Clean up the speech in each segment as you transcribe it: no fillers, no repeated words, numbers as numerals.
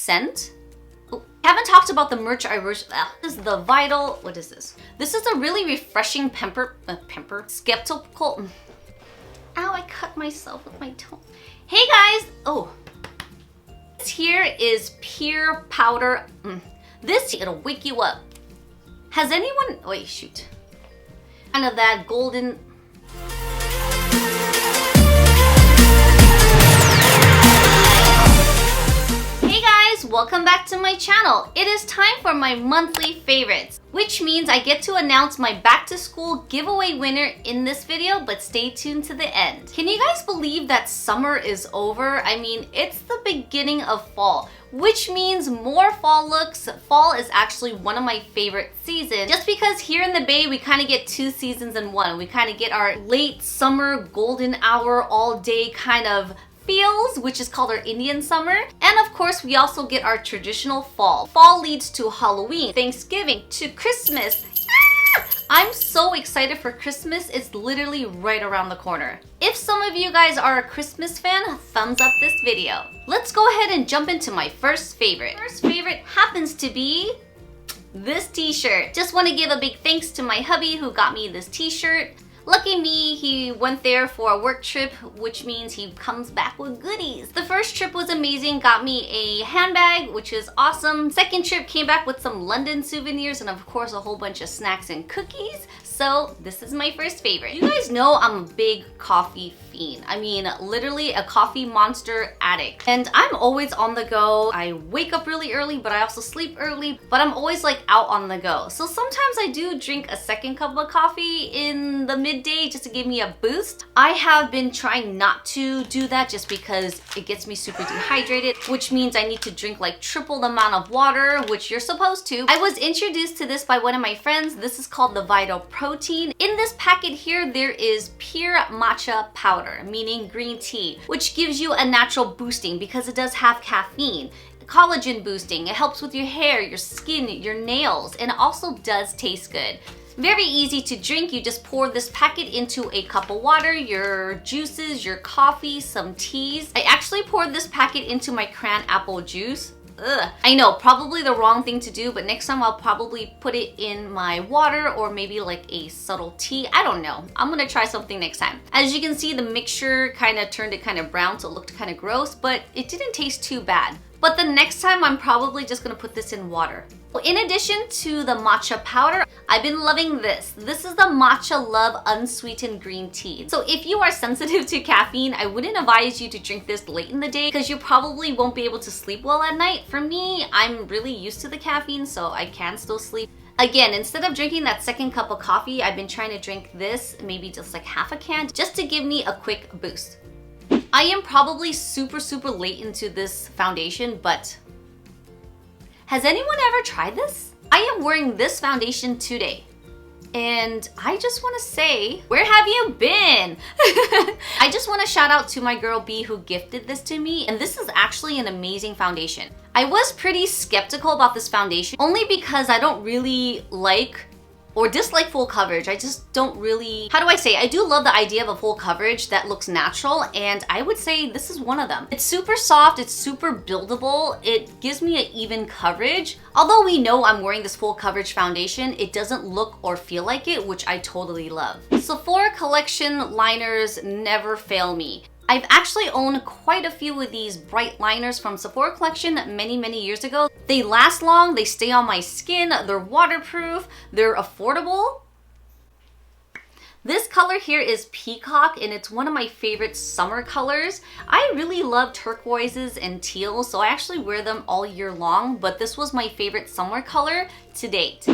scent. Oh, I haven't talked about the merch I wish. This is the Vital. What is this? This is a really refreshing skeptical. Ow, I cut myself with my toe. Hey guys. Oh. This here is Pure Powder. It'll wake you up. Has anyone, wait, shoot. Kind of that golden. Hey guys, welcome back to my channel. It is time for my monthly favorites, which means I get to announce my back to school giveaway winner in this video, but stay tuned to the end. Can you guys believe that summer is over? I mean, it's the beginning of fall, which means more fall looks. Fall is actually one of my favorite seasons, just because here in the Bay, we kind of get two seasons in one. We kind of get our late summer, golden hour, all day kind of feels, which is called our Indian summer. And of course, we also get our traditional fall. Fall leads to Halloween, Thanksgiving, to Christmas. I'm so excited for Christmas. It's literally right around the corner. If some of you guys are a Christmas fan, thumbs up this video. Let's go ahead and jump into my first favorite. First favorite happens to be this t-shirt. Just want to give a big thanks to my hubby who got me this t-shirt. Lucky me, he went there for a work trip, which means he comes back with goodies. The first trip was amazing, got me a handbag, which is awesome. Second trip came back with some London souvenirs and of course a whole bunch of snacks and cookies. So this is my first favorite. You guys know I'm a big coffee fiend. I mean, literally a coffee monster addict. And I'm always on the go. I wake up really early, but I also sleep early, but I'm always like out on the go. So sometimes I do drink a second cup of coffee in the midday just to give me a boost. I have been trying not to do that just because it gets me super dehydrated, which means I need to drink like triple the amount of water, which you're supposed to. I was introduced to this by one of my friends. This is called the Vital Protein. In this packet here, there is pure matcha powder, meaning green tea, which gives you a natural boosting because it does have caffeine. Collagen boosting, it helps with your hair, your skin, your nails, and it also does taste good. Very easy to drink. You just pour this packet into a cup of water, your juices, your coffee, some teas. I actually poured this packet into my cran apple juice. Ugh. I know, probably the wrong thing to do, but next time I'll probably put it in my water or maybe like a subtle tea. I don't know. I'm gonna try something next time. As you can see, the mixture kind of turned it kind of brown, so it looked kind of gross, but it didn't taste too bad. But the next time I'm probably just gonna put this in water. In addition to the matcha powder, I've been loving this. This is the Matcha Love Unsweetened Green Tea. So if you are sensitive to caffeine, I wouldn't advise you to drink this late in the day because you probably won't be able to sleep well at night. For me, I'm really used to the caffeine, so I can still sleep. Again, instead of drinking that second cup of coffee, I've been trying to drink this, maybe just like half a can, just to give me a quick boost. I am probably super late into this foundation, but has anyone ever tried this? I am wearing this foundation today. And I just want to say, where have you been? I just want to shout out to my girl B who gifted this to me. And this is actually an amazing foundation. I was pretty skeptical about this foundation only because I don't really like or dislike full coverage. I just don't really, how do I say? I do love the idea of a full coverage that looks natural, and I would say this is one of them. It's super soft, it's super buildable, it gives me an even coverage. Although we know I'm wearing this full coverage foundation, it doesn't look or feel like it, which I totally love. Sephora collection liners never fail me. I've actually owned quite a few of these bright liners from Sephora collection many years ago. They last long, they stay on my skin, they're waterproof, they're affordable. This color here is Peacock, and it's one of my favorite summer colors. I really love turquoises and teals, so I actually wear them all year long, but this was my favorite summer color to date.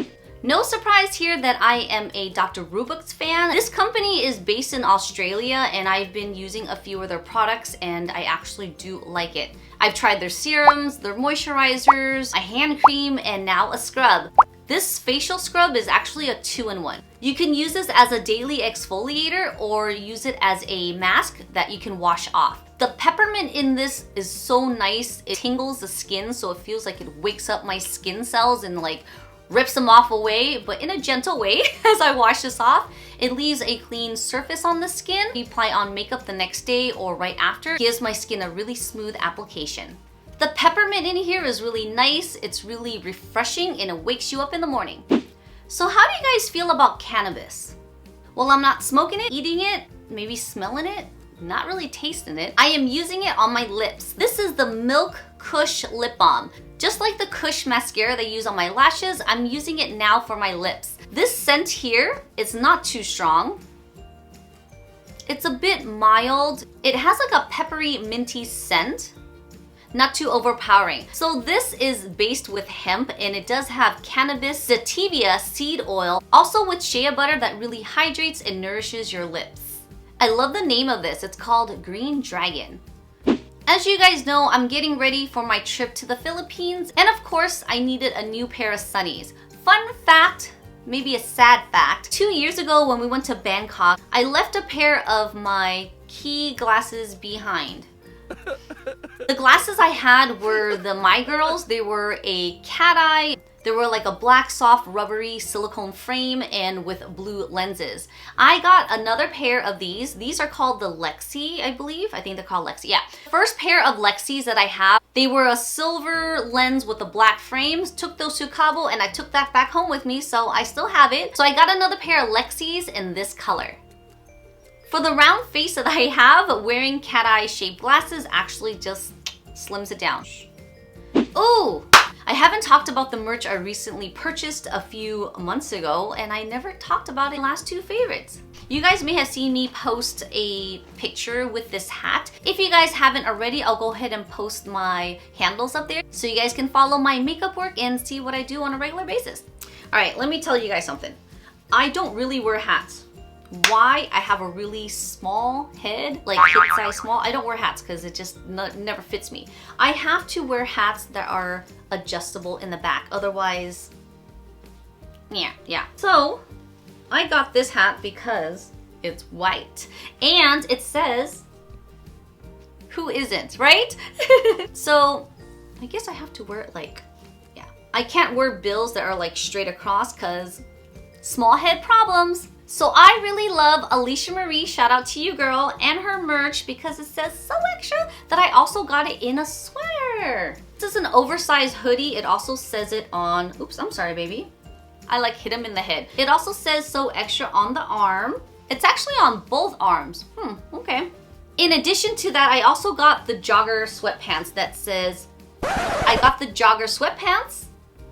No surprise here that I am a Dr. Roebuck's fan. This company is based in Australia and I've been using a few of their products and I actually do like it. I've tried their serums, their moisturizers, a hand cream, and now a scrub. This facial scrub is actually a 2-in-1. You can use this as a daily exfoliator or use it as a mask that you can wash off. The peppermint in this is so nice. It tingles the skin so it feels like it wakes up my skin cells and like rips them off away, but in a gentle way. As I wash this off, it leaves a clean surface on the skin. You apply on makeup the next day or right after. It gives my skin a really smooth application. The peppermint in here is really nice. It's really refreshing and it wakes you up in the morning. So how do you guys feel about cannabis? Well, I'm not smoking it, eating it, maybe smelling it, not really tasting it. I am using it on my lips. This is the Milk Kush Lip Balm. Just like the Kush mascara they use on my lashes, I'm using it now for my lips. This scent here is not too strong. It's a bit mild. It has like a peppery, minty scent. Not too overpowering. So this is based with hemp and it does have cannabis sativa seed oil, also with shea butter that really hydrates and nourishes your lips. I love the name of this. It's called Green Dragon. As you guys know, I'm getting ready for my trip to the Philippines, and of course, I needed a new pair of sunnies. Fun fact, maybe a sad fact, 2 years ago when we went to Bangkok, I left a pair of my Quay glasses behind. The glasses I had were the My Girls. They were a cat eye. They were like a black, soft, rubbery silicone frame and with blue lenses. I got another pair of these. These are called the Lexi, I believe. I think they're called Lexi, yeah. First pair of Lexis that I have, they were a silver lens with the black frames. Took those to Cabo and I took that back home with me, so I still have it. So I got another pair of Lexis in this color. For the round face that I have, wearing cat eye shaped glasses actually just slims it down. Ooh! I haven't talked about the merch I recently purchased a few months ago, and I never talked about it in the last two favorites. You guys may have seen me post a picture with this hat. If you guys haven't already, I'll go ahead and post my handles up there so you guys can follow my makeup work and see what I do on a regular basis. All right, let me tell you guys something. I don't really wear hats. Why? I have a really small head, like kid size small. I don't wear hats because it just never fits me. I have to wear hats that are adjustable in the back. Otherwise, yeah. So I got this hat because it's white and it says, who isn't, right? So I guess I have to wear it like, yeah. I can't wear bills that are like straight across because small head problems. So I really love Alicia Marie, shout out to you girl, and her merch because it says so extra that I also got it in a sweater. This is an oversized hoodie. It also says it on, oops, I'm sorry baby. I like hit him in the head. It also says so extra on the arm. It's actually on both arms. Okay. In addition to that, I also got the Jogger sweatpants that says, I got the Jogger sweatpants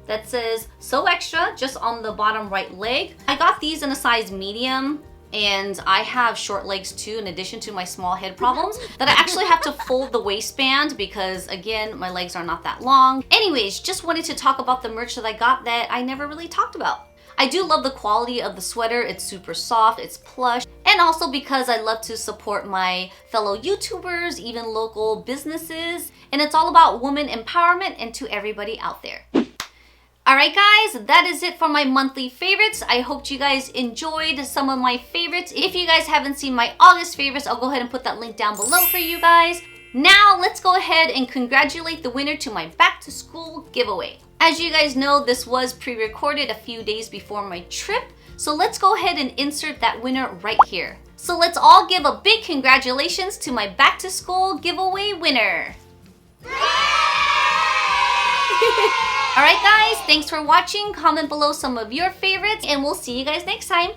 that says so extra just on the bottom right leg. I got these in a size medium and I have short legs too in addition to my small head problems that I actually have to fold the waistband because again, my legs are not that long. Anyways, just wanted to talk about the merch that I got that I never really talked about. I do love the quality of the sweater. It's super soft, it's plush, and also because I love to support my fellow YouTubers, even local businesses, and it's all about woman empowerment and to everybody out there. Alright guys, that is it for my monthly favorites. I hope you guys enjoyed some of my favorites. If you guys haven't seen my August favorites, I'll go ahead and put that link down below for you guys. Now, let's go ahead and congratulate the winner to my back to school giveaway. As you guys know, this was pre-recorded a few days before my trip, so let's go ahead and insert that winner right here. So let's all give a big congratulations to my back to school giveaway winner. Alright guys, thanks for watching. Comment below some of your favorites and we'll see you guys next time.